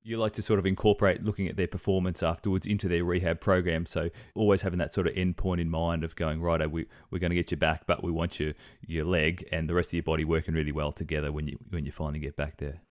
You like to sort of incorporate looking at their performance afterwards into their rehab program. So always having that sort of end point in mind of going, right, we're going to get you back, but we want your leg and the rest of your body working really well together when you finally get back there.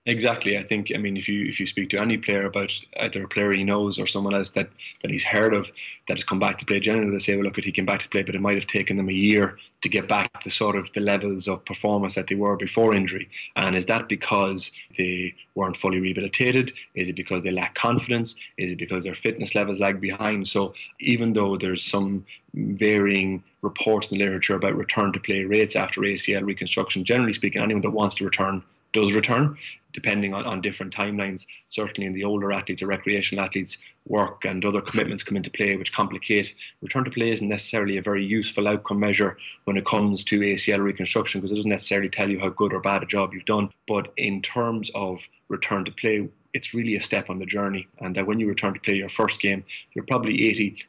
Exactly. I think, I mean, if you speak to any player about either a player he knows or someone else that he's heard of that has come back to play, generally they say, well, look, he came back to play, but it might have taken them a year to get back to sort of the levels of performance that they were before injury. And is that because they weren't fully rehabilitated? Is it because they lack confidence? Is it because their fitness levels lag behind? So even though there's some varying reports in the literature about return to play rates after ACL reconstruction, generally speaking, anyone that wants to return does return, depending on different timelines. Certainly in the older athletes or recreational athletes, work and other commitments come into play which complicate. Return to play isn't necessarily a very useful outcome measure when it comes to ACL reconstruction because it doesn't necessarily tell you how good or bad a job you've done. But in terms of return to play, it's really a step on the journey, and that when you return to play your first game, you're probably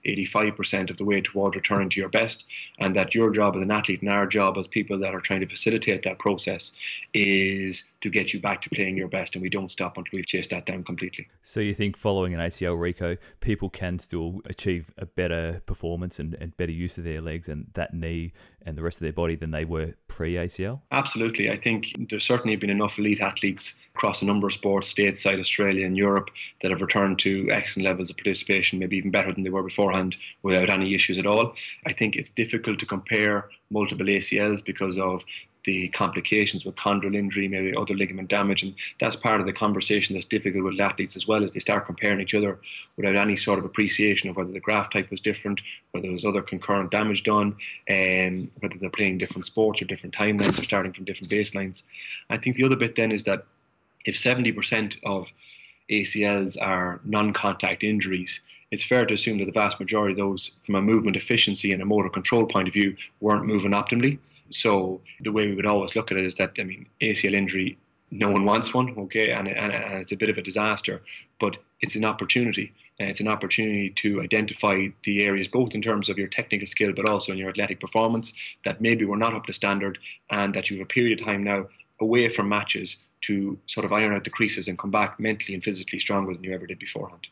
85% of the way towards returning to your best, and that your job as an athlete and our job as people that are trying to facilitate that process is to get you back to playing your best, and we don't stop until we've chased that down completely. So you think following an ACL reco, people can still achieve a better performance and better use of their legs and that knee and the rest of their body than they were pre-ACL? Absolutely. I think there's certainly been enough elite athletes across a number of sports, stateside, Australia and Europe, that have returned to excellent levels of participation, maybe even better than they were beforehand, without any issues at all. I think it's difficult to compare multiple ACLs because of the complications with chondral injury, maybe other ligament damage, and that's part of the conversation that's difficult with athletes as well, as they start comparing each other without any sort of appreciation of whether the graft type was different, whether there was other concurrent damage done, and whether they're playing different sports or different timelines or starting from different baselines. I think the other bit then is that if 70% of ACLs are non-contact injuries, it's fair to assume that the vast majority of those, from a movement efficiency and a motor control point of view, weren't moving optimally. So the way we would always look at it is that, I mean, ACL injury, no one wants one, okay, and it's a bit of a disaster, but it's an opportunity. And it's an opportunity to identify the areas, both in terms of your technical skill, but also in your athletic performance, that maybe were not up to standard, and that you have a period of time now away from matches to sort of iron out the creases and come back mentally and physically stronger than you ever did beforehand.